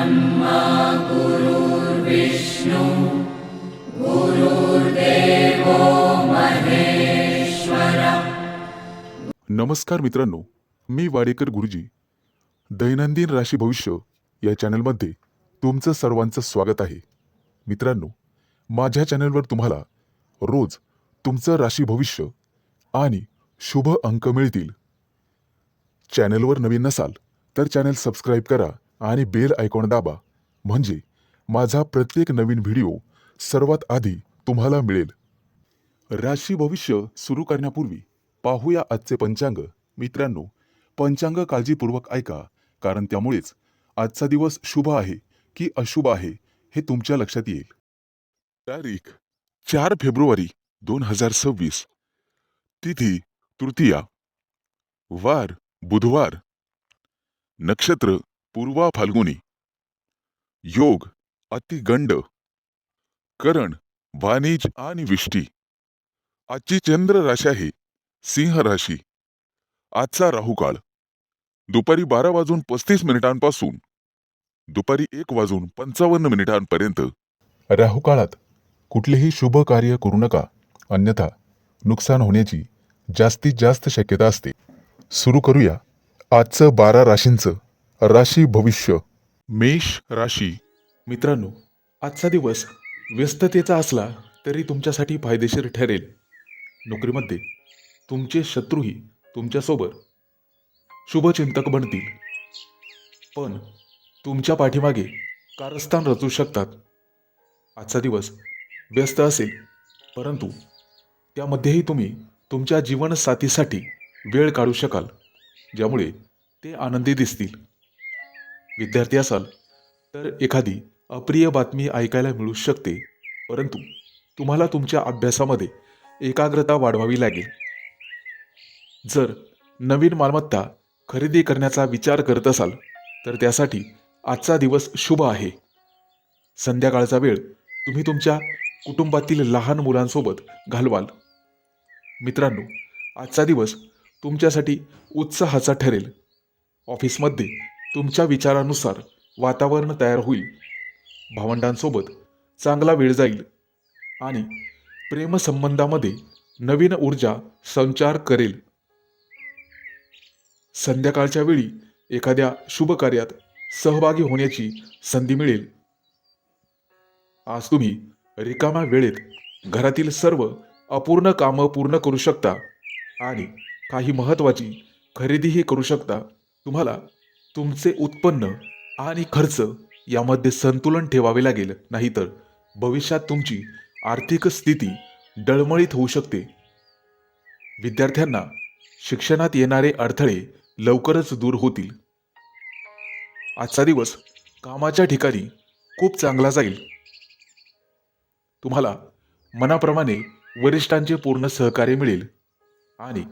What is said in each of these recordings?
ब्रह्मा गुरुर्विष्णु गुरुर्देवो महेश्वरा। नमस्कार मित्रांनो, मी वाडेकर गुरुजी दैनंदिन राशी भविष्य या चॅनलमध्ये तुमचं सर्वांचं स्वागत आहे। मित्रांनो, माझ्या चॅनलवर तुम्हाला रोज तुमचं राशी भविष्य आणि शुभ अंक मिळतील। चॅनलवर नवीन नसाल तर चॅनल सबस्क्राईब करा आणि बेल आयकॉन दाबा, म्हणजे माझा प्रत्येक नवीन व्हिडिओ सर्वात आधी तुम्हाला मिळेल। राशी भविष्य सुरू करण्यापूर्वी पाहूया आजचे पंचांग। मित्रांनो, पंचांग काळजीपूर्वक ऐका, कारण त्यामुळेच आजचा दिवस शुभ आहे की अशुभ आहे हे तुमच्या लक्षात येईल। तारीख 4 फेब्रुवारी 2026, तिथी तृतीया, वार बुधवार, नक्षत्र पूर्वा फाल्गुनी, योग अतिगंड, करण वाणिज आणि विष्टी। आजची चंद्र राशी आहे सिंह राशी। आजचा राहू काळ दुपारी 12:35 दुपारी 1:55 राहू काळात कुठलेही शुभ कार्य करू नका, अन्यथा नुकसान होण्याची जास्तीत जास्त शक्यता असते। सुरू करूया आजचं 12 राशींचं राशी भविष्य। मेष राशी। मित्रांनो, आजचा दिवस व्यस्ततेचा असला तरी तुमच्यासाठी फायदेशीर ठरेल। नोकरीमध्ये तुमचे शत्रूही तुमच्यासोबत शुभचिंतक बनतील, पण तुमच्या पाठीमागे कारस्थान रचू शकतात। आजचा दिवस व्यस्त असेल, परंतु त्यामध्येही तुम्ही तुमच्या जीवनसाथीसाठी वेळ काढू शकाल, ज्यामुळे ते आनंदी दिसतील। विद्यार्थी असाल तर एखादी अप्रिय बातमी ऐकायला मिळू शकते, परंतु तुम्हाला तुमच्या अभ्यासामध्ये एकाग्रता वाढवावी लागेल। जर नवीन मालमत्ता खरेदी करण्याचा विचार करत असाल तर त्यासाठी आजचा दिवस शुभ आहे। संध्याकाळचा वेळ तुम्ही तुमच्या कुटुंबातील लहान मुलांसोबत घालवाल। मित्रांनो, आजचा दिवस तुमच्यासाठी उत्साहाचा ठरेल। ऑफिसमध्ये तुमच्या विचारानुसार वातावरण तयार होईल। भावंडांसोबत चांगला वेळ जाईल आणि प्रेमसंबंधामध्ये नवीन ऊर्जा संचार करेल। संध्याकाळच्या वेळी एखाद्या शुभ कार्यात सहभागी होण्याची संधी मिळेल। आज तुम्ही रिकाम्या वेळेत घरातील सर्व अपूर्ण कामं पूर्ण करू शकता आणि काही महत्त्वाची खरेदीही करू शकता। तुम्हाला तुमचे उत्पन्न आणि खर्च यामध्ये संतुलन ठेवावे लागेल, नाहीतर भविष्यात तुमची आर्थिक स्थिती डळमळीत होऊ शकते। विद्यार्थ्यांना शिक्षणात येणारे अडथळे लवकरच दूर होतील। आजचा दिवस कामाच्या ठिकाणी खूप चांगला जाईल। तुम्हाला मनाप्रमाणे वरिष्ठांचे पूर्ण सहकार्य मिळेल आणि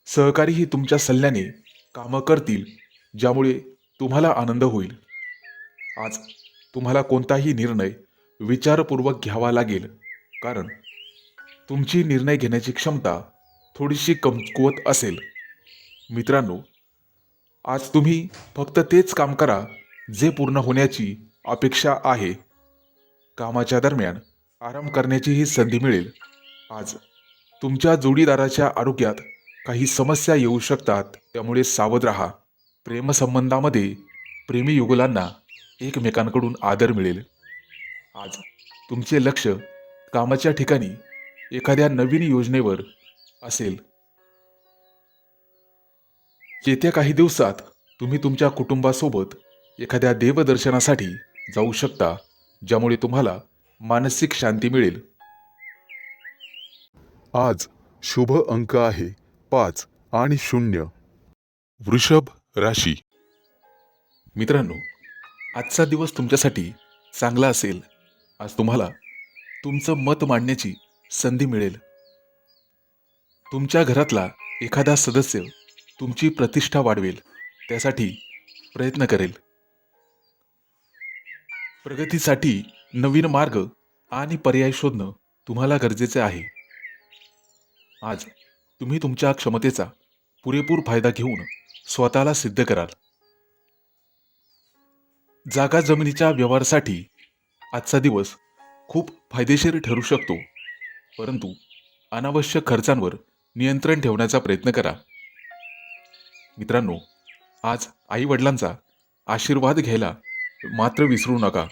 सहकारीही तुमच्या सल्ल्याने कामं करतील, ज्यामुळे तुम्हाला आनंद होईल। आज तुम्हाला कोणताही निर्णय विचारपूर्वक घ्यावा लागेल, कारण तुमची निर्णय घेण्याची क्षमता थोडीशी कमकुवत असेल। मित्रांनो, आज तुम्ही फक्त तेच काम करा जे पूर्ण होण्याची अपेक्षा आहे। कामाच्या दरम्यान आराम करण्याचीही संधी मिळेल। आज तुमच्या जोडीदाराच्या आरोग्यात काही समस्या येऊ शकतात, त्यामुळे सावध राहा। प्रेमसंबंधामध्ये प्रेमी युगुलांना एकमेकांकडून आदर मिळेल। आज तुमचे लक्ष कामाच्या ठिकाणी एखाद्या नवीन योजनेवर असेल। येत्या काही दिवसात तुम्ही तुमच्या कुटुंबासोबत एखाद्या देवदर्शनासाठी जाऊ शकता, ज्यामुळे तुम्हाला मानसिक शांती मिळेल। आज शुभ अंक आहे 5 आणि 0। वृषभ राशी। मित्रांनो, आजचा दिवस तुमच्यासाठी चांगला असेल। आज तुम्हाला तुमचं मत मांडण्याची संधी मिळेल। तुमच्या घरातला एखादा सदस्य तुमची प्रतिष्ठा वाढवेल, त्यासाठी प्रयत्न करेल। प्रगतीसाठी नवीन मार्ग आणि पर्याय शोधणं तुम्हाला गरजेचे आहे। आज तुम्ही तुमच्या क्षमतेचा पुरेपूर फायदा घेऊन स्वतःला सिद्ध कराल। जागा जमिनीच्या व्यवहारासाठी आजचा दिवस खूप फायदेशीर ठरू शकतो, परंतु अनावश्यक खर्चांवर नियंत्रण ठेवण्याचा प्रयत्न करा. मित्रांनो, आज आई वडिलांचा आशीर्वाद घ्यायला मात्र विसरू नका.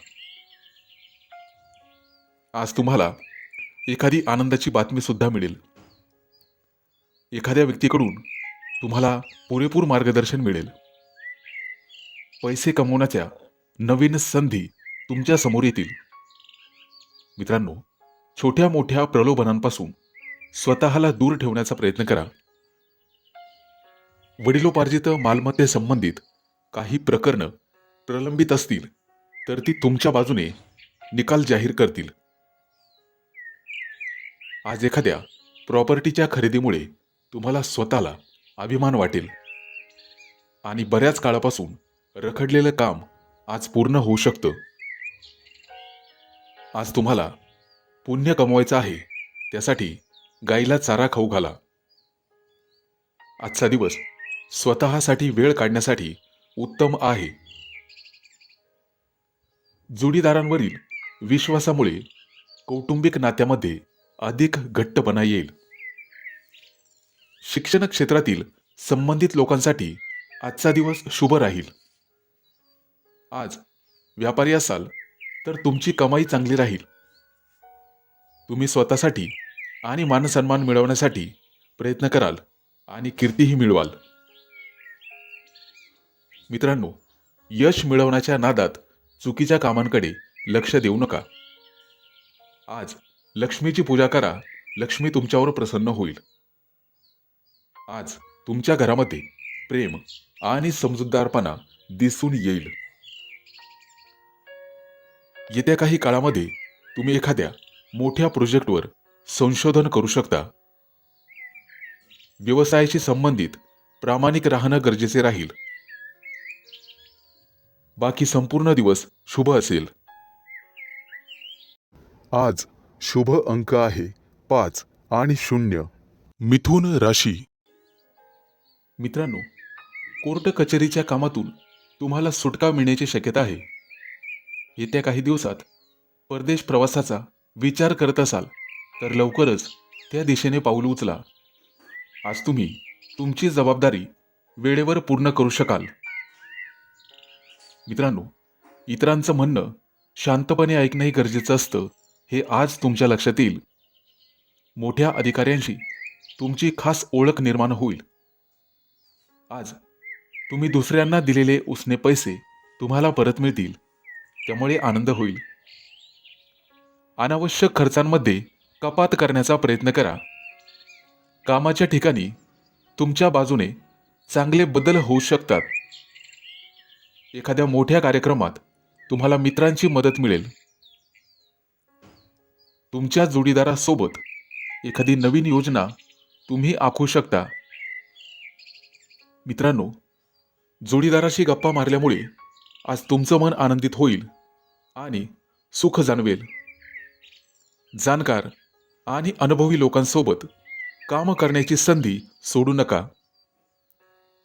आज तुम्हाला एखादी आनंदाची बातमी सुद्धा मिळेल. एखाद्या व्यक्तीकडून तुम्हाला पुरेपूर मार्गदर्शन मिळेल. पैसे कमवण्याच्या नवीन संधी तुमच्या समोर येतील. मित्रांनो, छोट्या मोठ्या प्रलोभनांपासून स्वतःला दूर ठेवण्याचा प्रयत्न करा. वडिलोपार्जित मालमत्तेसंबंधित काही प्रकरणं प्रलंबित असतील तर ती तुमच्या बाजूने निकाल जाहीर करतील. आज एखाद्या प्रॉपर्टीच्या खरेदीमुळे तुम्हाला स्वतःला अभिमान वाटेल आणि बऱ्याच काळापासून रखडलेलं काम आज पूर्ण होऊ शकतं. आज तुम्हाला पुण्य कमवायचं आहे, त्यासाठी गाईला चारा खाऊ घाला. आजचा दिवस स्वतःसाठी वेळ काढण्यासाठी उत्तम आहे. जोडीदारांवरील विश्वासामुळे कौटुंबिक नात्यामध्ये अधिक घट्टपणा येईल. शिक्षण क्षेत्रातील संबंधित लोकांसाठी आजचा दिवस शुभ राहील. आज व्यापारी असाल तर तुमची कमाई चांगली राहील. तुम्ही स्वतःसाठी आणि मानसन्मान मिळवण्यासाठी प्रयत्न कराल आणि कीर्तीही मिळवाल. मित्रांनो, यश मिळवण्याच्या नादात चुकीच्या कामांकडे लक्ष देऊ नका. आज लक्ष्मीची पूजा करा, लक्ष्मी तुमच्यावर प्रसन्न होईल. आज तुमच्या घरामध्ये प्रेम आणि समजूतदारपणा दिसून येईल. येत्या काही काळामध्ये तुम्ही एखाद्या मोठ्या प्रोजेक्टवर संशोधन करू शकता. व्यवसायाशी संबंधित प्रामाणिक राहणं गरजेचे राहील. बाकी संपूर्ण दिवस शुभ असेल. आज शुभ अंक आहे 5 आणि 0. मिथुन राशी. मित्रांनो, कोर्ट कचेरीच्या कामातून तुम्हाला सुटका मिळण्याची शक्यता आहे. येत्या काही दिवसात परदेश प्रवासाचा विचार करत असाल तर लवकरच त्या दिशेने पाऊल उचला. आज तुम्ही तुमची जबाबदारी वेळेवर पूर्ण करू शकाल. मित्रांनो, इतरांचं म्हणणं शांतपणे ऐकणंही गरजेचं असतं, हे आज तुमच्या लक्षात येईल. मोठ्या अधिकाऱ्यांशी तुमची खास ओळख निर्माण होईल. आज तुम्ही दुसऱ्यांना दिलेले उसने पैसे तुम्हाला परत मिळतील, त्यामुळे आनंद होईल. अनावश्यक खर्चांमध्ये कपात करण्याचा प्रयत्न करा. कामाच्या ठिकाणी तुमच्या बाजूने चांगले बदल होऊ शकतात. एखाद्या मोठ्या कार्यक्रमात तुम्हाला मित्रांची मदत मिळेल. तुमच्या जोडीदारासोबत एखादी नवीन योजना तुम्ही आखू शकता. मित्रांनो, जोडीदाराशी गप्पा मारल्यामुळे आज तुमचं मन आनंदित होईल आणि सुख जाणवेल. जाणकार आणि अनुभवी लोकांसोबत काम करण्याची संधी सोडू नका.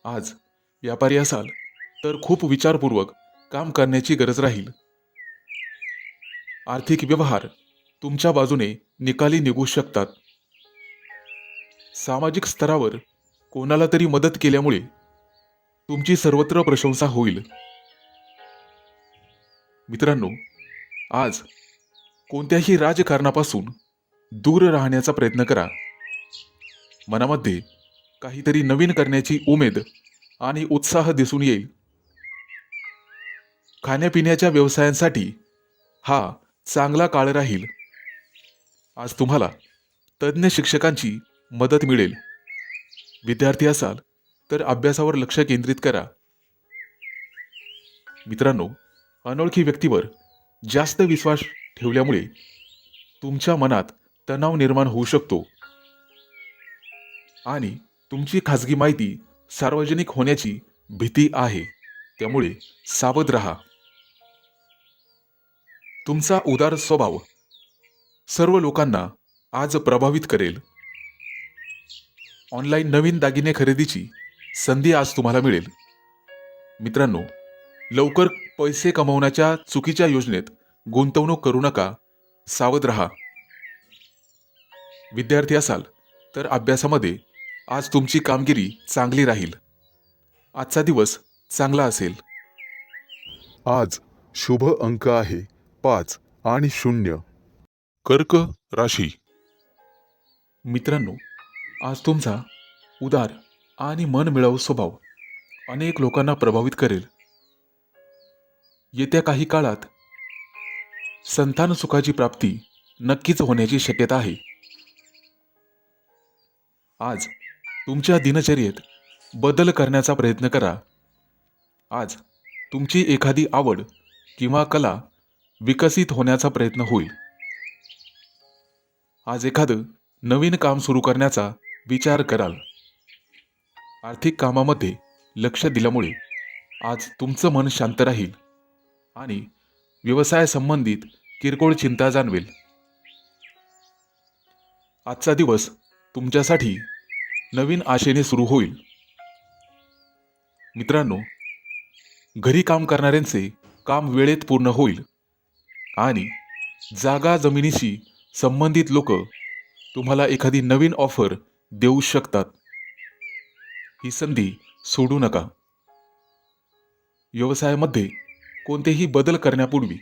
आज व्यापारी असाल तर खूप विचारपूर्वक काम करण्याची गरज राहील. आर्थिक व्यवहार तुमच्या बाजूने निकाली निघू शकतात. सामाजिक स्तरावर कोणाला तरी मदत केल्यामुळे तुमची सर्वत्र प्रशंसा होईल. मित्रांनो, आज कोणत्याही राजकारणापासून दूर राहण्याचा प्रयत्न करा. मनामध्ये काहीतरी नवीन करण्याची उमेद आणि उत्साह दिसून येईल. खाण्यापिण्याच्या व्यवसायांसाठी हा चांगला काळ राहील. आज तुम्हाला तज्ज्ञ शिक्षकांची मदत मिळेल. विद्यार्थी असाल तर अभ्यासावर लक्ष केंद्रित करा. मित्रांनो, अनोळखी व्यक्तीवर जास्त विश्वास ठेवल्यामुळे तुमच्या मनात तणाव निर्माण होऊ शकतो आणि तुमची खाजगी माहिती सार्वजनिक होण्याची भीती आहे, त्यामुळे सावध राहा. तुमचा उदार स्वभाव सर्व लोकांना आज प्रभावित करेल. ऑनलाईन नवीन दागिने खरेदीची संधी आज तुम्हाला मिळेल. मित्रांनो, लवकर पैसे कमवण्याच्या चुकीच्या योजनेत गुंतवणूक करू नका, सावध रहा. विद्यार्थी असाल तर अभ्यासामध्ये आज तुमची कामगिरी चांगली राहील. आजचा दिवस चांगला असेल. आज शुभ अंक आहे 5 आणि 0. कर्क राशी. मित्रांनो, आज तुमचा उदार आणि मनमिळावू स्वभाव अनेक लोकांना प्रभावित करेल. येत्या काही काळात संतान सुखाची प्राप्ती नक्कीच होण्याची शक्यता आहे. आज तुमच्या दिनचर्येत बदल करण्याचा प्रयत्न करा. आज तुमची एखादी आवड किंवा कला विकसित होण्याचा प्रयत्न होईल. आज एखादं नवीन काम सुरू करण्याचा विचार कराल. आर्थिक कामामध्ये लक्ष दिल्यामुळे आज तुमचं मन शांत राहील आणि व्यवसाय संबंधित किरकोळ चिंता जाणवेल. आजचा दिवस तुमच्यासाठी नवीन आशेने सुरू होईल. मित्रांनो, घरी काम करणाऱ्यांचे काम वेळेत पूर्ण होईल आणि जागा जमिनीशी संबंधित लोक तुम्हाला एखादी नवीन ऑफर देऊ शकतात. ही संधी सोडू नका. व्यवसायामध्ये कोणतेही बदल करण्यापूर्वी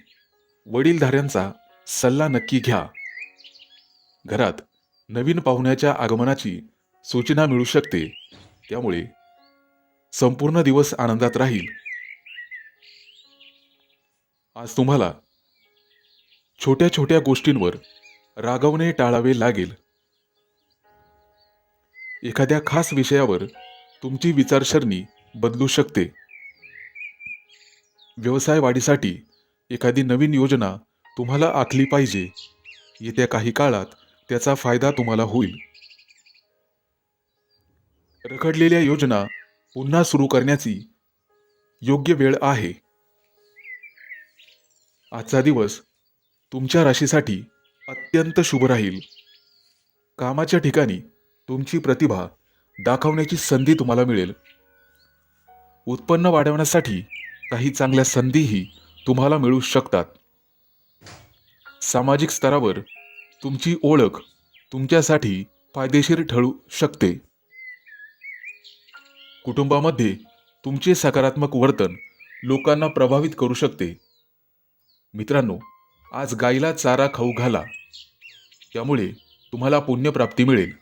वडीलधाऱ्यांचा सल्ला नक्की घ्या. घरात नवीन पाहुण्याच्या आगमनाची सूचना मिळू शकते, त्यामुळे संपूर्ण दिवस आनंदात राहील. आज तुम्हाला छोट्या छोट्या गोष्टींवर रागवणे टाळावे लागेल. एखाद्या खास विषयावर तुमची विचारसरणी बदलू शकते. व्यवसाय वाढीसाठी एखादी नवीन योजना तुम्हाला आखली पाहिजे. येत्या काही काळात त्याचा फायदा तुम्हाला होईल. रखडलेल्या योजना पुन्हा सुरू करण्याची योग्य वेळ आहे. आजचा दिवस तुमच्या राशीसाठी अत्यंत शुभ राहील. कामाच्या ठिकाणी तुमची प्रतिभा दाखवण्याची संधी तुम्हाला मिळेल. उत्पन्न वाढवण्यासाठी काही चांगल्या संधीही तुम्हाला मिळू शकतात. सामाजिक स्तरावर तुमची ओळख तुमच्यासाठी फायदेशीर ठरू शकते. कुटुंबामध्ये तुमचे सकारात्मक वर्तन लोकांना प्रभावित करू शकते. मित्रांनो, आज गाईला चारा खाऊ घाला, त्यामुळे तुम्हाला पुण्यप्राप्ती मिळेल.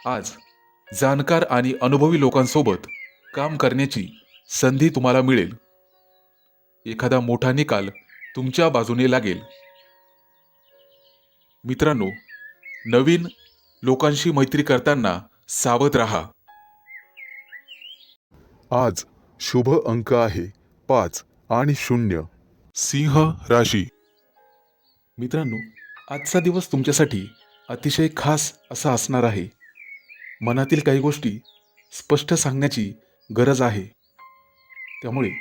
आज जाणकार आणि अनुभवी लोकांसोबत काम करण्याची संधी तुम्हाला मिळेल. एखादा मोठा निकाल तुमच्या बाजूने लागेल. मित्रांनो, नवीन लोकांशी मैत्री करताना सावध राहा. आज शुभ अंक आहे 5 आणि 0. सिंह राशी. मित्रांनो, आजचा दिवस तुमच्यासाठी अतिशय खास असा असणार आहे. मनातील काही गोष्टी स्पष्ट सांगण्याची गरज आहे. त्यामुळे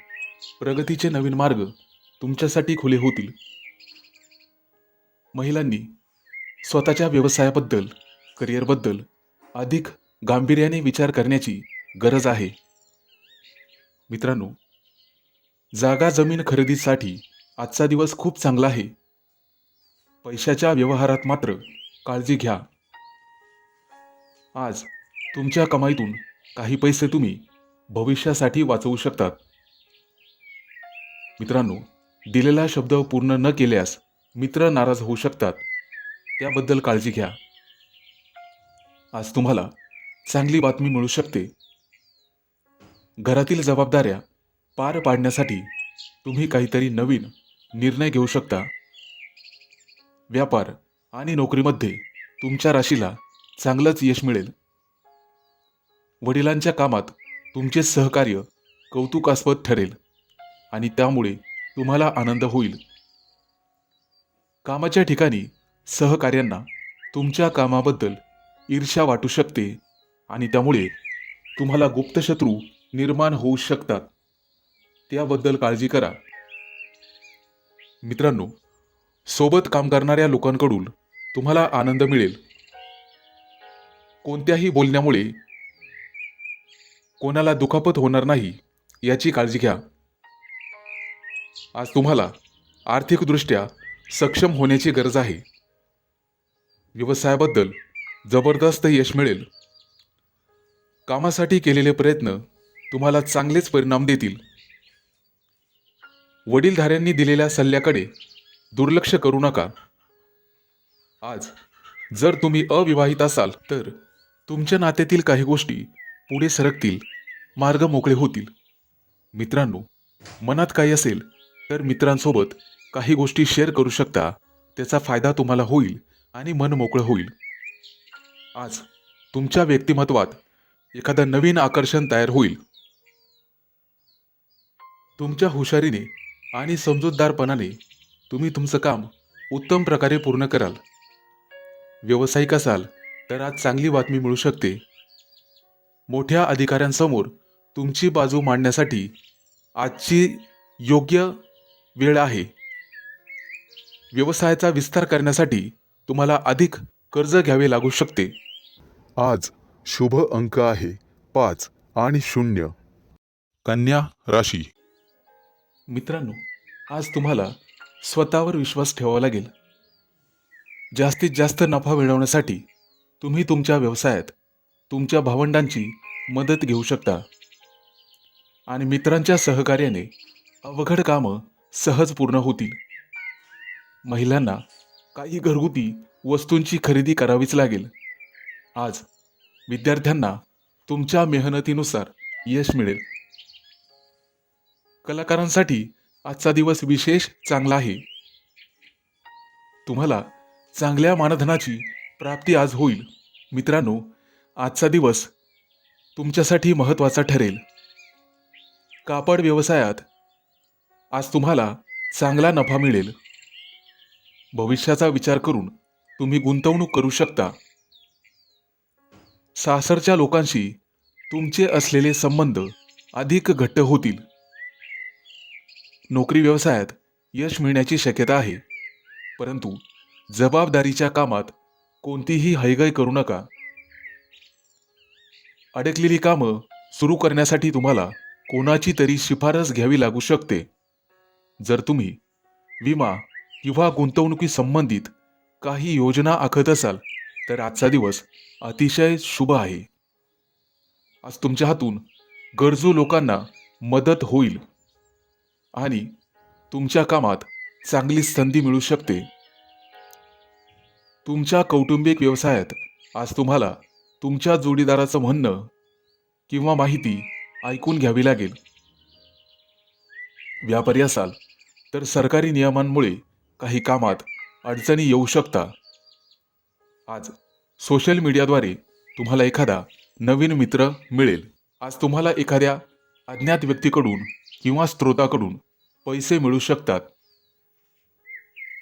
प्रगतीचे नवीन मार्ग तुमच्यासाठी खुले होतील. महिलांनी स्वतःच्या व्यवसायाबद्दल, करिअरबद्दल अधिक गांभीर्याने विचार करण्याची गरज आहे. मित्रांनो, जागा जमीन खरेदीसाठी आजचा दिवस खूप चांगला आहे. पैशाच्या व्यवहारात मात्र काळजी घ्या. आज तुमच्या कमाईतून काही पैसे तुम्ही भविष्यासाठी वाचवू शकतात. मित्रांनो, दिलेला शब्द पूर्ण न केल्यास मित्र नाराज होऊ शकतात. त्याबद्दल काळजी घ्या. आज तुम्हाला चांगली बातमी मिळू शकते. घरातील जबाबदाऱ्या पार पाडण्यासाठी तुम्ही काहीतरी नवीन निर्णय घेऊ शकता. व्यापार आणि नोकरीमध्ये तुमच्या राशीला चांगलंच यश मिळेल. वडिलांच्या कामात तुमचे सहकार्य कौतुकास्पद ठरेल आणि त्यामुळे तुम्हाला आनंद होईल. कामाच्या ठिकाणी सहकार्यांना तुमच्या कामाबद्दल ईर्ष्या वाटू शकते आणि त्यामुळे तुम्हाला गुप्त शत्रू निर्माण होऊ शकतात. त्याबद्दल काळजी करा. मित्रांनो, सोबत काम करणाऱ्या लोकांकडून तुम्हाला आनंद मिळेल. कोणत्याही बोलण्यामुळे कोणाला दुखापत होणार नाही याची काळजी घ्या. आज तुम्हाला आर्थिकदृष्ट्या सक्षम होण्याची गरज आहे. व्यवसायाबद्दल जबरदस्त यश मिळेल. कामासाठी केलेले प्रयत्न तुम्हाला चांगलेच परिणाम देतील. वडीलधाऱ्यांनी दिलेल्या सल्ल्याकडे दुर्लक्ष करू नका. आज जर तुम्ही अविवाहित असाल तर तुमच्या नात्यातील काही गोष्टी पुढे सरकतील, मार्ग मोकळे होतील. मित्रांनो, मनात काही असेल तर मित्रांसोबत काही गोष्टी शेअर करू शकता. त्याचा फायदा तुम्हाला होईल आणि मन मोकळं होईल. आज तुमच्या व्यक्तिमत्वात एखादं नवीन आकर्षण तयार होईल. तुमच्या हुशारीने आणि समजूतदारपणाने तुम्ही तुमचं काम उत्तम प्रकारे पूर्ण कराल. व्यावसायिक असाल तर आज चांगली बातमी मिळू शकते. मोठ्या अधिकाऱ्यांसमोर तुमची बाजू मांडण्यासाठी आजची योग्य वेळ आहे. व्यवसायाचा विस्तार करण्यासाठी तुम्हाला अधिक कर्ज घ्यावे लागू शकते. आज शुभ अंक आहे 5 आणि 0. कन्या राशी. मित्रांनो, आज तुम्हाला स्वतःवर विश्वास ठेवावा लागेल. जास्तीत जास्त नफा मिळवण्यासाठी तुम्ही तुमच्या व्यवसायात तुमच्या भावंडांची मदत घेऊ शकता आणि मित्रांच्या सहकार्याने अवघड कामं सहज पूर्ण होतील. महिलांना काही घरगुती वस्तूंची खरेदी करावीच लागेल. आज विद्यार्थ्यांना तुमच्या मेहनतीनुसार यश मिळेल. कलाकारांसाठी आजचा दिवस विशेष चांगला आहे. तुम्हाला चांगल्या मानधनाची प्राप्ती आज होईल. मित्रांनो, आजचा दिवस तुमच्यासाठी महत्त्वाचा ठरेल. कापड व्यवसायात आज तुम्हाला चांगला नफा मिळेल. भविष्याचा विचार करून तुम्ही गुंतवणूक करू शकता. सासरच्या लोकांशी तुमचे असलेले संबंध अधिक घट्ट होतील. नोकरी व्यवसायात यश मिळण्याची शक्यता आहे, परंतु जबाबदारीच्या कामात कोणतीही हयगय करू नका. अडकलेली कामं सुरू करण्यासाठी तुम्हाला कोणाची तरी शिफारस घ्यावी लागू शकते. जर तुम्ही विमा किंवा गुंतवणुकी संबंधित काही योजना आखत असाल तर आजचा दिवस अतिशय शुभ आहे. आज तुमच्या हातून गरजू लोकांना मदत होईल आणि तुमच्या कामात चांगली संधी मिळू शकते. तुमच्या कौटुंबिक व्यवसायात आज तुम्हाला तुमच्या जोडीदाराचं म्हणणं किंवा माहिती ऐकून घ्यावी लागेल. व्यापारी असाल तर सरकारी नियमांमुळे काही कामात अडचणी येऊ शकता. आज सोशल मीडियाद्वारे तुम्हाला एखादा नवीन मित्र मिळेल. आज तुम्हाला एखाद्या अज्ञात व्यक्तीकडून किंवा स्रोताकडून पैसे मिळू शकतात.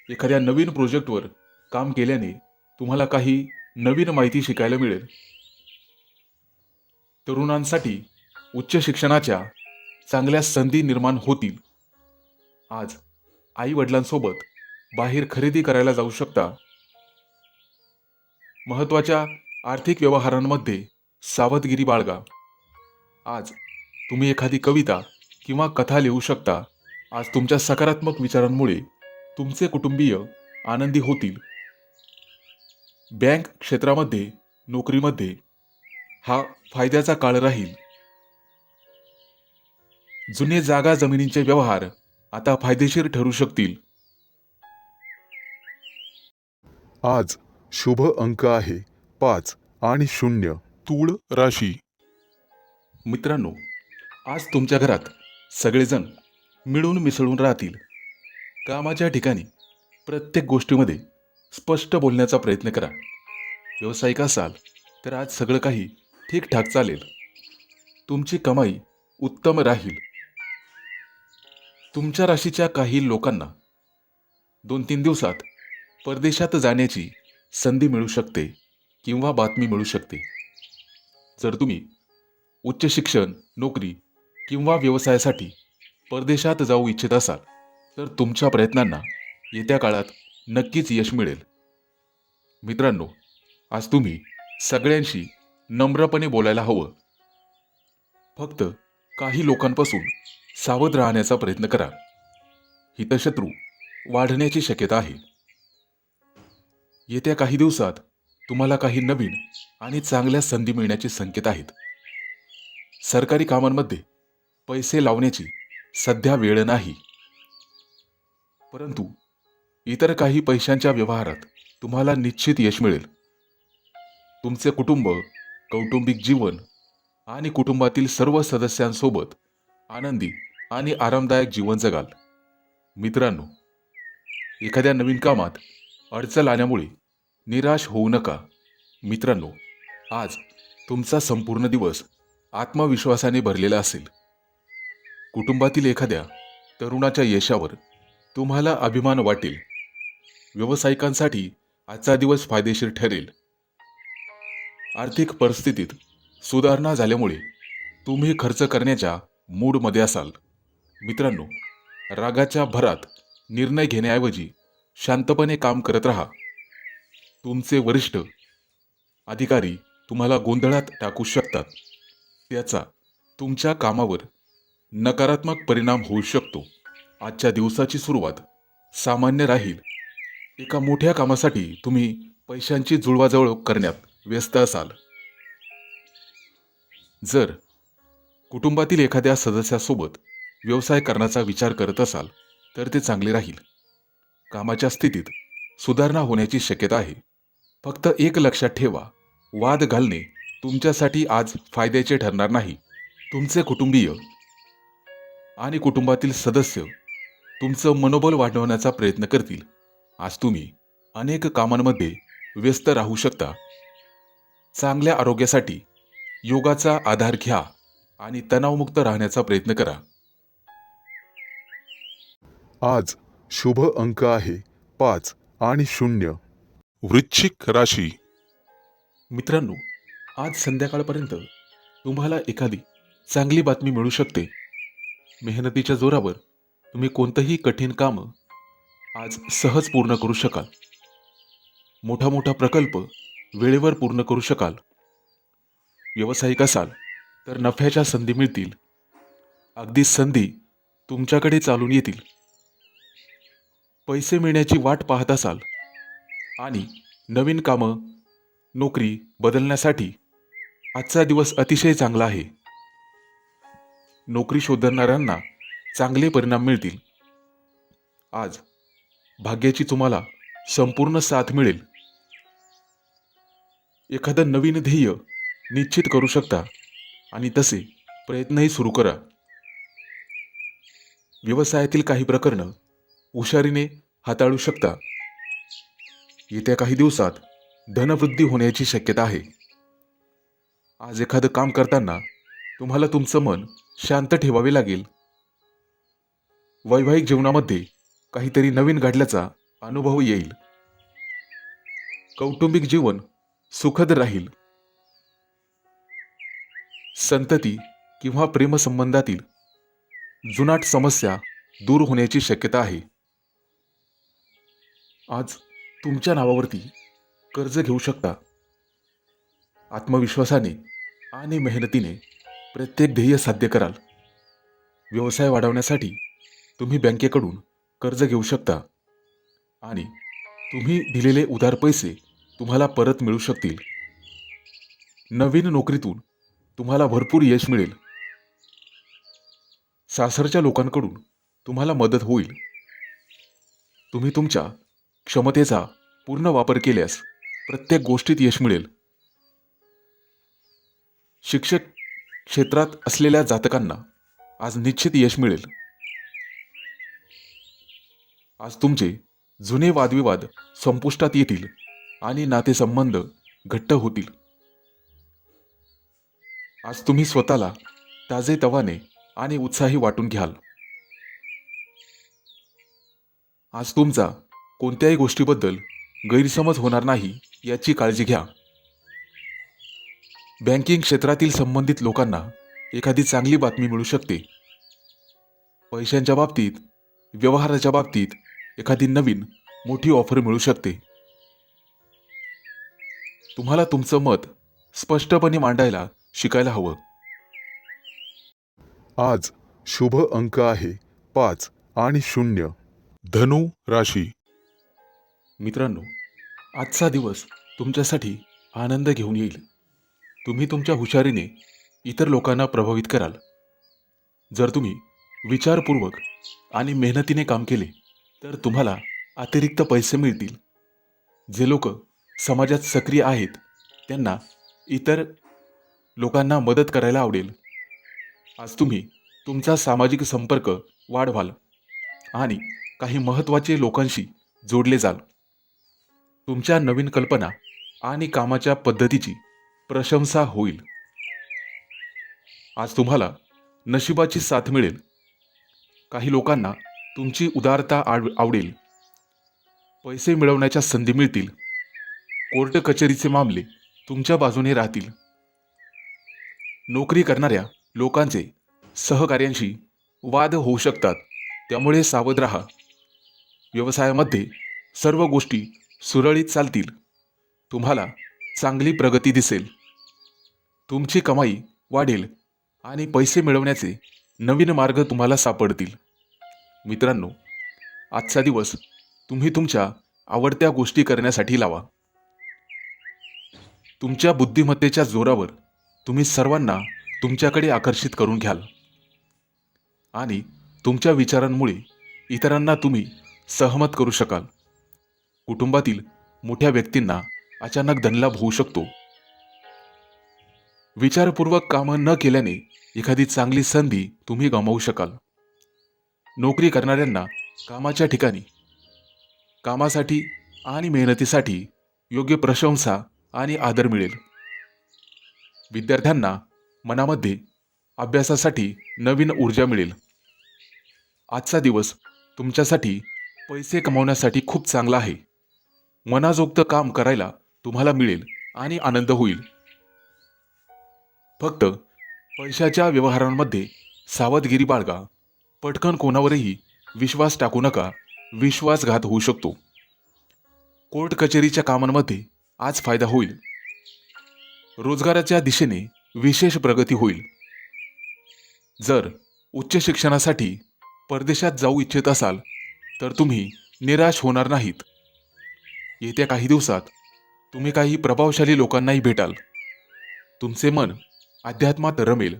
एखाद्या नवीन प्रोजेक्टवर काम केल्याने तुम्हाला काही नवीन माहिती शिकायला मिळेल. तरुणांसाठी उच्च शिक्षणाच्या चांगल्या संधी निर्माण होतील. आज आई वडिलांसोबत बाहेर खरेदी करायला जाऊ शकता. महत्त्वाच्या आर्थिक व्यवहारांमध्ये सावधगिरी बाळगा. आज तुम्ही एखादी कविता किंवा कथा लिहू शकता. आज तुमच्या सकारात्मक विचारांमुळे तुमचे कुटुंबीय आनंदी होतील. बँक क्षेत्रामध्ये, नोकरीमध्ये हा फायद्याचा काळ राहील. जुने जागा जमिनींचे व्यवहार आता फायदेशीर ठरू शकतील. आज शुभ अंक आहे 5 आणि 0. तूळ राशी. मित्रांनो, आज तुमच्या घरात सगळेजण मिळून मिसळून राहतील. कामाच्या ठिकाणी प्रत्येक गोष्टीमध्ये स्पष्ट बोलण्याचा प्रयत्न करा. व्यावसायिक असाल तर आज सगळं काही ठीकठाक चालेल. तुमची कमाई उत्तम राहील. तुमच्या राशीच्या काही लोकांना 2-3 दिवसात परदेशात जाण्याची संधी मिळू शकते किंवा बातमी मिळू शकते. जर तुम्ही उच्च शिक्षण, नोकरी किंवा व्यवसायासाठी परदेशात जाऊ इच्छित असाल तर तुमच्या प्रयत्नांना येत्या काळात नक्कीच यश मिळेल. मित्रांनो, आज तुम्ही सगळ्यांशी नम्रपणे बोलायला हवं. फक्त काही लोकांपासून सावध राहण्याचा प्रयत्न करा. हितशत्रू वाढण्याची शक्यता आहे. येत्या काही दिवसात तुम्हाला काही नवीन आणि चांगल्या संधी मिळण्याचे संकेत आहेत. सरकारी कामांमध्ये पैसे लावण्याची सध्या वेळ नाही, परंतु इतर काही पैशांच्या व्यवहारात तुम्हाला निश्चित यश मिळेल. तुमचे कुटुंब, कौटुंबिक जीवन आणि कुटुंबातील सर्व सदस्यांसोबत आनंदी आणि आरामदायक जीवन जगाल. मित्रांनो, एखाद्या नवीन कामात अडचण आल्यामुळे निराश होऊ नका. मित्रांनो, आज तुमचा संपूर्ण दिवस आत्मविश्वासाने भरलेला असेल. कुटुंबातील एखाद्या तरुणाच्या यशावर तुम्हाला अभिमान वाटेल. व्यावसायिकांसाठी आजचा दिवस फायदेशीर ठरेल. आर्थिक परिस्थितीत सुधारणा झाल्यामुळे तुम्ही खर्च करण्याच्या मूडमध्ये असाल. मित्रांनो, रागाच्या भरात निर्णय घेण्याऐवजी शांतपणे काम करत राहा. तुमचे वरिष्ठ अधिकारी तुम्हाला गोंधळात टाकू शकतात. त्याचा तुमच्या कामावर नकारात्मक परिणाम होऊ शकतो. आजच्या दिवसाची सुरुवात सामान्य राहील. एका मोठ्या कामासाठी तुम्ही पैशांची जुळवाजुळव करण्यात व्यस्त असाल. जर कुटुंबातील एखाद्या सदस्यासोबत व्यवसाय करण्याचा विचार करत असाल तर ते चांगले राहील. कामाच्या स्थितीत सुधारणा होण्याची शक्यता आहे. फक्त एक लक्षात ठेवा, वाद घालणे तुमच्यासाठी आज फायद्याचे ठरणार नाही. तुमचे कुटुंबीय आणि कुटुंबातील सदस्य तुमचं मनोबल वाढवण्याचा प्रयत्न करतील. आज तुम्ही अनेक कामांमध्ये व्यस्त राहू शकता. चांगल्या आरोग्यासाठी योगाचा आधार घ्या आणि तणावमुक्त राहण्याचा प्रयत्न करा. आज शुभ अंक आहे 5 आणि 0. वृश्चिक राशी. मित्रांनो, आज संध्याकाळपर्यंत तुम्हाला एखादी चांगली बातमी मिळू शकते. मेहनतीच्या जोरावर तुम्ही कोणतंही कठीण काम आज सहज पूर्ण करू शकाल. मोठा मोठा प्रकल्प वेळेवर पूर्ण करू शकाल. व्यावसायिक असाल तर नफ्याच्या संधी मिळतील. अगदी संधी तुमच्याकडे चालून येतील. पैसे मिळण्याची वाट पाहत असाल आणि नवीन कामं, नोकरी बदलण्यासाठी आजचा दिवस अतिशय चांगला आहे. नोकरी शोधणाऱ्यांना चांगले परिणाम मिळतील. आज भाग्याची तुम्हाला संपूर्ण साथ मिळेल. एखादं नवीन ध्येय निश्चित करू शकता आणि तसे प्रयत्नही सुरू करा. व्यवसायातील काही प्रकरणं हुशारीने हाताळू शकता. येत्या काही दिवसात धनवृद्धी होण्याची शक्यता आहे. आज एखादं काम करताना तुम्हाला तुमचं मन शांत ठेवावे लागेल. वैवाहिक जीवनामध्ये काहीतरी नवीन घडल्याचा अनुभव येईल. कौटुंबिक जीवन सुखद राहील. संतती किंवा प्रेमसंबंधातील जुनाट समस्या दूर होण्याची शक्यता आहे. आज तुमच्या नावावरती कर्ज घेऊ शकता. आत्मविश्वासाने आणि मेहनतीने प्रत्येक ध्येय साध्य कराल. व्यवसाय वाढवण्यासाठी तुम्ही बँकेकडून कर्ज घेऊ शकता आणि तुम्ही दिलेले उधार पैसे तुम्हाला परत मिळू शकतील. नवीन नोकरीतून तुम्हाला भरपूर यश मिळेल. सासरच्या लोकांकडून तुम्हाला मदत होईल. तुम्ही तुमच्या क्षमतेचा पूर्ण वापर केल्यास प्रत्येक गोष्टीत यश मिळेल. शिक्षक क्षेत्रात असलेल्या जातकांना आज निश्चित यश मिळेल. आज तुमचे जुने वादविवाद संपुष्टात येतील आणि नातेसंबंध घट्ट होतील. आज तुम्ही स्वतःला ताजेतवाने आणि उत्साही वाटून घ्याल. आज तुमचा कोणत्याही गोष्टीबद्दल गैरसमज होणार नाही याची काळजी घ्या. बँकिंग क्षेत्रातील संबंधित लोकांना एखादी चांगली बातमी मिळू शकते. पैशांच्या बाबतीत, व्यवहाराच्या बाबतीत एखादी नवीन मोठी ऑफर मिळू शकते. तुम्हाला तुमचं मत स्पष्टपणे मांडायला शिकायला हवं. आज शुभ अंक आहे 5 आणि 0. धनु राशी. मित्रांनो, आजचा दिवस तुमच्यासाठी आनंद घेऊन येईल. तुम्ही तुमच्या हुशारीने इतर लोकांना प्रभावित कराल. जर तुम्ही विचारपूर्वक आणि मेहनतीने काम केले तर तुम्हाला अतिरिक्त पैसे मिळतील. जे लोक समाजात सक्रिय आहेत त्यांना इतर लोकांना मदत करायला आवडेल. आज तुम्ही तुमचा सामाजिक संपर्क वाढवाल आणि काही महत्त्वाचे लोकांशी जोडले जाल. तुमच्या नवीन कल्पना आणि कामाच्या पद्धतीची प्रशंसा होईल. आज तुम्हाला नशिबाची साथ मिळेल. काही लोकांना तुमची उदारता आवडेल. पैसे मिळवण्याच्या संधी मिळतील. कोर्ट कचेरीचे मामले तुमच्या बाजूने राहतील. नोकरी करणाऱ्या लोकांचे सहकार्यांशी वाद होऊ शकतात, त्यामुळे सावध राहा. व्यवसायामध्ये सर्व गोष्टी सुरळीत चालतील. तुम्हाला चांगली प्रगती दिसेल. तुमची कमाई वाढेल आणि पैसे मिळवण्याचे नवीन मार्ग तुम्हाला सापडतील. मित्रांनो, आजचा दिवस तुम्ही तुमच्या आवडत्या गोष्टी करण्यासाठी लावा. तुमच्या बुद्धिमत्तेच्या जोरावर तुम्ही सर्वांना तुमच्याकडे आकर्षित करून घ्याल आणि तुमच्या विचारांमुळे इतरांना तुम्ही सहमत करू शकाल. कुटुंबातील मोठ्या व्यक्तींना अचानक धनलाभ होऊ शकतो. विचारपूर्वक कामं न केल्याने एखादी चांगली संधी तुम्ही गमावू शकाल. नोकरी करणाऱ्यांना कामाच्या ठिकाणी कामासाठी आणि मेहनतीसाठी योग्य प्रशंसा आणि आदर मिळेल. विद्यार्थ्यांना मनामध्ये अभ्यासासाठी नवीन ऊर्जा मिळेल. आजचा दिवस तुमच्यासाठी पैसे कमावण्यासाठी खूप चांगला आहे. मनाजोगतं काम करायला तुम्हाला मिळेल आणि आनंद होईल. फक्त पैशाच्या व्यवहारांमध्ये सावधगिरी बाळगा. पटकन कोणावरही विश्वास टाकू नका. विश्वासघात होऊ शकतो. कोर्ट कचेरीच्या कामांमध्ये आज फायदा होईल. रोजगाराच्या दिशेने विशेष प्रगती होईल. जर उच्च शिक्षणासाठी परदेशात जाऊ इच्छित असाल तर तुम्ही निराश होणार नाहीत. येत्या काही दिवसात तुम्ही काही प्रभावशाली लोकांनाही भेटाल. तुमचे मन अध्यात्मात रमेल.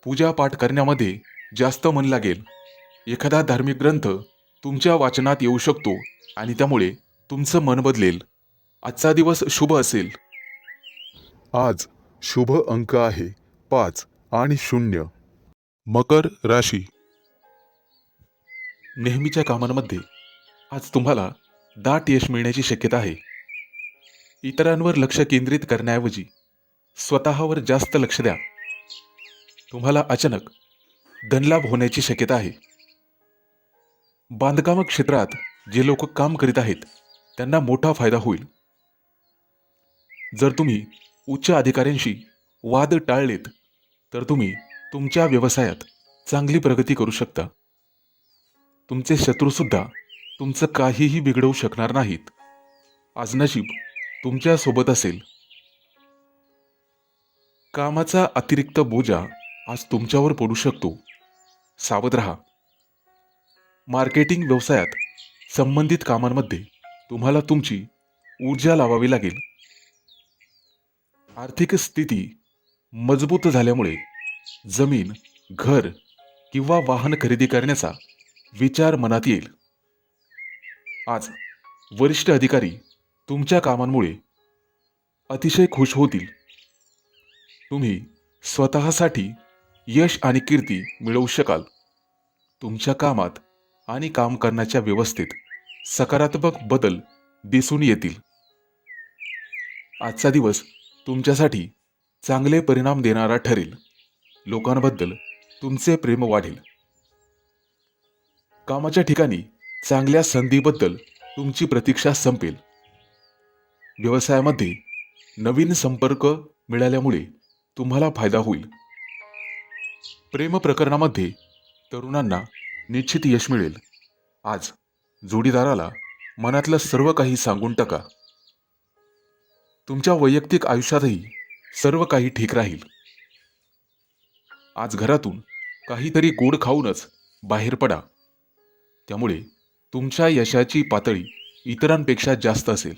पूजापाठ करण्यामध्ये जास्त मन लागेल. एखादा धार्मिक ग्रंथ तुमच्या वाचनात येऊ शकतो आणि त्यामुळे तुमचं मन बदलेल. आजचा दिवस शुभ असेल. आज शुभ अंक आहे 5 आणि 0. मकर राशी. नेहमीच्या कामांमध्ये आज तुम्हाला दाट यश मिळण्याची शक्यता आहे. इतरांवर लक्ष केंद्रित करण्याऐवजी स्वतःवर जास्त लक्ष द्या. तुम्हाला अचानक धनलाभ होण्याची शक्यता आहे. बांधकाम क्षेत्रात जे लोक काम करीत आहेत त्यांना मोठा फायदा होईल. जर तुम्ही उच्च अधिकाऱ्यांशी वाद टाळलेत तर तुम्ही तुमच्या व्यवसायात चांगली प्रगती करू शकता. तुमचे शत्रूसुद्धा तुमचं काहीही बिघडवू शकणार नाहीत. आज नशीब तुमच्या सोबत असेल. कामाचा अतिरिक्त बोजा आज तुमच्यावर पडू शकतो. सावध राहा. मार्केटिंग व्यवसायात संबंधित कामांमध्ये तुम्हाला तुमची ऊर्जा लावावी लागेल. आर्थिक स्थिती मजबूत झाल्यामुळे जमीन, घर किंवा वाहन खरेदी करण्याचा विचार मनात येईल. आज वरिष्ठ अधिकारी तुमच्या कामांमुळे अतिशय खुश होतील. तुम्ही स्वतःसाठी यश आणि कीर्ती मिळवू शकाल. तुमच्या कामात आणि काम करण्याच्या व्यवस्थेत सकारात्मक बदल दिसून येतील. आजचा दिवस तुमच्यासाठी चांगले परिणाम देणारा ठरेल. लोकांबद्दल तुमचे प्रेम वाढेल. कामाच्या ठिकाणी चांगल्या संधीबद्दल तुमची प्रतीक्षा संपेल. व्यवसायामध्ये नवीन संपर्क मिळाल्यामुळे तुम्हाला फायदा होईल. प्रेम प्रकरणामध्ये तरुणांना निश्चित यश मिळेल. आज जोडीदाराला मनातलं सर्व काही सांगून टाका. तुमच्या वैयक्तिक आयुष्यातही सर्व काही ठीक राहील. आज घरातून काहीतरी गोड खाऊनच बाहेर पडा. त्यामुळे तुमच्या यशाची पातळी इतरांपेक्षा जास्त असेल.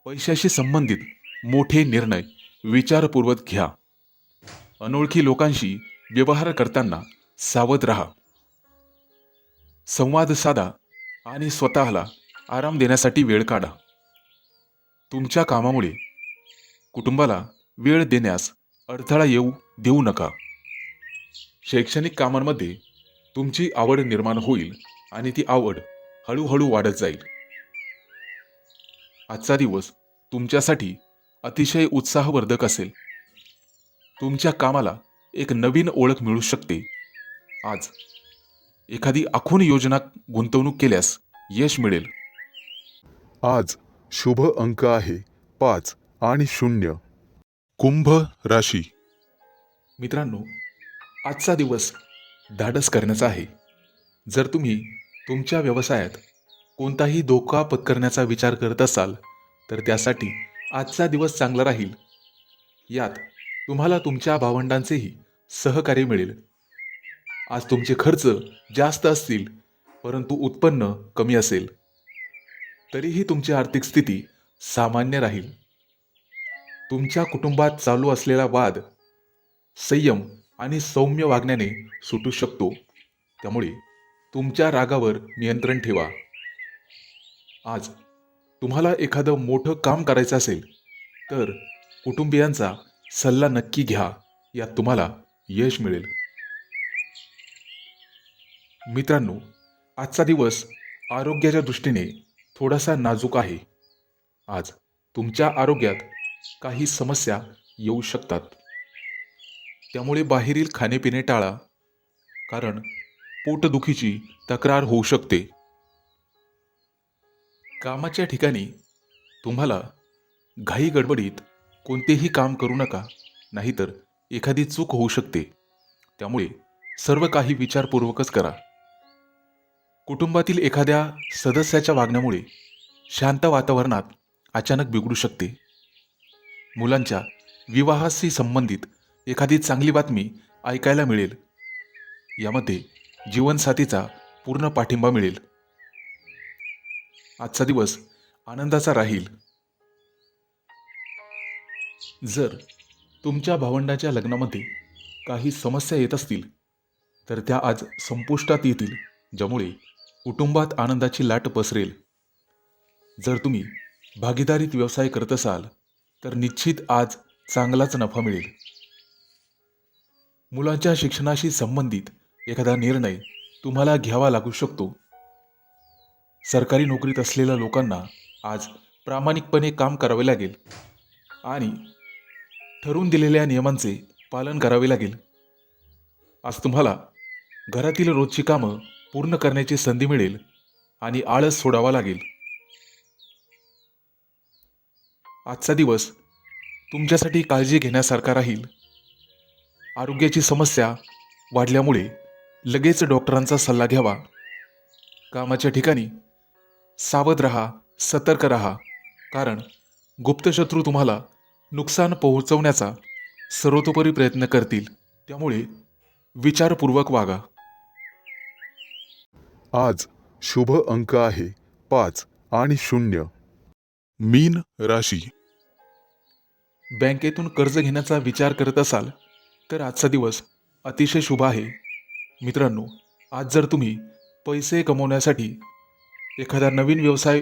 पैशाशी संबंधित मोठे निर्णय विचारपूर्वक घ्या. अनोळखी लोकांशी व्यवहार करताना सावध राहा. संवाद साधा आणि स्वतःला आराम देण्यासाठी वेळ काढा. तुमच्या कामामुळे कुटुंबाला वेळ देण्यास अडथळा येऊ देऊ नका. शैक्षणिक कामांमध्ये तुमची आवड निर्माण होईल आणि ती आवड हळूहळू वाढत जाईल. आजचा दिवस तुमच्यासाठी अतिशय उत्साहवर्धक असेल. तुमच्या कामाला एक नवीन ओळख मिळू शकते. आज एखादी आखून योजना गुंतवणूक केल्यास यश मिळेल. आज शुभ अंक आहे 5 आणि 0. कुंभ राशी. मित्रांनो, आजचा दिवस धाडस करण्याचा आहे. जर तुम्ही तुमच्या व्यवसायात कोणताही धोका पत्करण्याचा विचार करत असाल तर त्यासाठी आजचा दिवस चांगला राहील. यात तुम्हाला तुमच्या भावंडांचेही सहकार्य मिळेल. आज तुमचे खर्च जास्त असतील परंतु उत्पन्न कमी असेल. तरीही तुमची आर्थिक स्थिती सामान्य राहील. तुमच्या कुटुंबात चालू असलेला वाद संयम आणि सौम्य वागण्याने सुटू शकतो. त्यामुळे तुमच्या रागावर नियंत्रण ठेवा. आज तुम्हाला एखादं मोठं काम करायचं असेल तर कुटुंबियांचा सल्ला नक्की घ्या. यात तुम्हाला यश मिळेल. मित्रांनो, आजचा दिवस आरोग्याच्या दृष्टीने थोडासा नाजूक आहे. आज तुमच्या आरोग्यात काही समस्या येऊ शकतात. त्यामुळे बाहेरील खाणेपिणे टाळा, कारण पोटदुखीची तक्रार होऊ शकते. कामाच्या ठिकाणी तुम्हाला घाई गडबडीत कोणतेही काम करू नका, नाहीतर एखादी चूक होऊ शकते. त्यामुळे सर्व काही विचारपूर्वकच करा. कुटुंबातील एखाद्या सदस्याच्या वागण्यामुळे शांत वातावरणात अचानक बिघडू शकते. मुलांच्या विवाहाशी संबंधित एखादी चांगली बातमी ऐकायला मिळेल. यामध्ये जीवनसाथीचा पूर्ण पाठिंबा मिळेल. आजचा दिवस आनंदाचा राहील. जर तुमच्या भावंडाच्या लग्नामध्ये काही समस्या येत असतील तर त्या आज संपुष्टात येतील, ज्यामुळे कुटुंबात आनंदाची लाट पसरेल. जर तुम्ही भागीदारीत व्यवसाय करत असाल तर निश्चित आज चांगलाच नफा मिळेल. मुलांच्या शिक्षणाशी संबंधित एखादा निर्णय तुम्हाला घ्यावा लागू शकतो. सरकारी नोकरीत असलेल्या लोकांना आज प्रामाणिकपणे काम करावे लागेल आणि ठरवून दिलेल्या नियमांचे पालन करावे लागेल. आज तुम्हाला घरातील रोजची कामं पूर्ण करण्याची संधी मिळेल आणि आळस सोडावा लागेल. आजचा दिवस तुमच्यासाठी काळजी घेण्यासारखा राहील. आरोग्याची समस्या वाढल्यामुळे लगेच डॉक्टरांचा सल्ला घ्यावा. कामाच्या ठिकाणी सावध राहा, सतर्क राहा, कारण गुप्तशत्रू तुम्हाला नुकसान पोहोचवण्याचा सर्वतोपरी प्रयत्न करतील. त्यामुळे विचारपूर्वक वागा. आज शुभ अंक आहे 5 आणि 0. मीन राशी. बँकेतून कर्ज घेण्याचा विचार करत असाल तर आजचा दिवस अतिशय शुभ आहे. मित्रांनो, आज जर तुम्ही पैसे कमवण्यासाठी एखादा नवीन व्यवसाय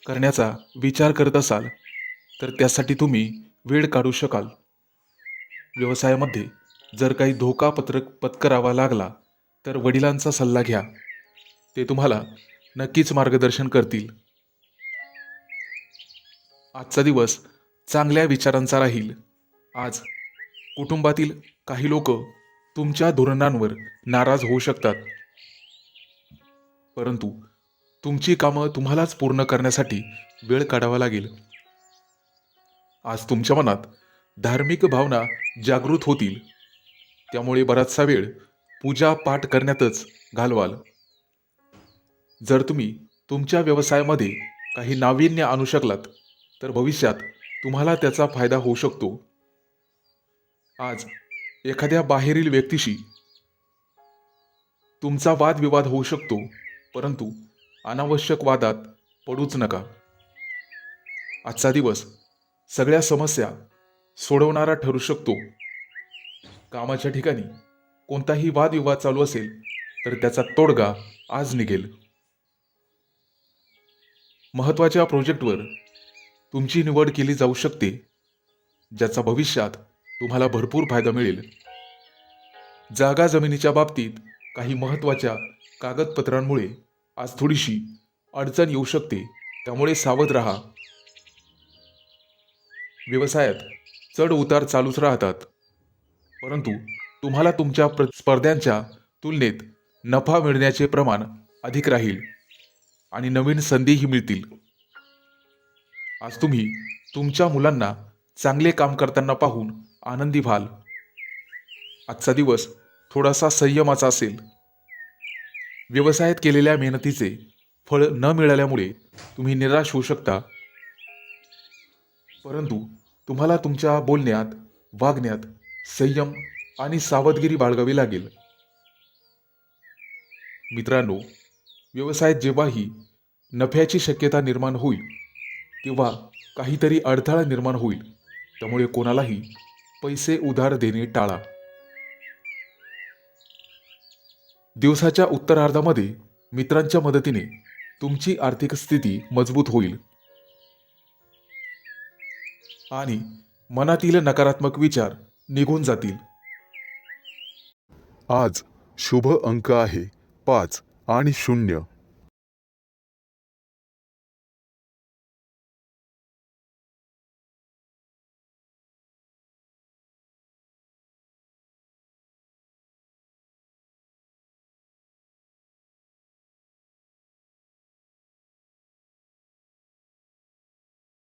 करण्याचा विचार करत असाल तर त्यासाठी तुम्ही वेळ काढू शकाल. व्यवसायामध्ये जर काही धोका पत्करावा लागला तर वडिलांचा सल्ला घ्या. ते तुम्हाला नक्कीच मार्गदर्शन करतील. आजचा दिवस चांगल्या विचारांचा राहील. आज कुटुंबातील काही लोक तुमच्या धोरणांवर नाराज होऊ शकतात, परंतु तुमची कामं तुम्हालाच पूर्ण करण्यासाठी वेळ काढावा लागेल. आज तुमच्या मनात धार्मिक भावना जागृत होतील. त्यामुळे बराचसा वेळ पूजा पाठ करण्यातच घालवाल. जर तुम्ही तुमच्या व्यवसायामध्ये काही नाविन्य आणू शकलात तर भविष्यात तुम्हाला त्याचा फायदा होऊ शकतो. आज एखाद्या बाहेरील व्यक्तीशी तुमचा वादविवाद होऊ शकतो, परंतु अनावश्यक वादात पडूच नका. आजचा दिवस सगळ्या समस्या सोडवणारा ठरू शकतो. कामाच्या ठिकाणी कोणताही वादविवाद चालू असेल तर त्याचा तोडगा आज निघेल. महत्त्वाच्या प्रोजेक्टवर तुमची निवड केली जाऊ शकते, ज्याचा भविष्यात तुम्हाला भरपूर फायदा मिळेल. जागा जमिनीच्या बाबतीत काही महत्त्वाच्या कागदपत्रांमुळे आज थोडीशी अडचण येऊ शकते, त्यामुळे सावध राहा. व्यवसायात चढ उतार चालूच राहतात, परंतु तुम्हाला तुमच्या स्पर्ध्यांच्या तुलनेत नफा मिळण्याचे प्रमाण अधिक राहील आणि नवीन संधीही मिळतील. आज तुम्ही तुमच्या मुलांना चांगले काम करताना पाहून आनंदी व्हाल. आजचा दिवस थोडासा संयमाचा असेल. व्यवसायात केलेल्या मेहनतीचे फळ न मिळाल्यामुळे तुम्ही निराश होऊ शकता, परंतु तुम्हाला तुमच्या बोलण्यात, वागण्यात संयम आणि सावधगिरी बाळगावी लागेल. मित्रांनो, व्यवसायात जेव्हाही नफ्याची शक्यता निर्माण होईल तेव्हा काहीतरी अडथळा निर्माण होईल, त्यामुळे कोणालाही पैसे उधार देणे टाळा. दिवसाच्या उत्तरार्धामध्ये मित्रांच्या मदतीने तुमची आर्थिक स्थिती मजबूत होईल आणि मनातील नकारात्मक विचार निघून जातील. आज शुभ अंक आहे 5 आणि 0.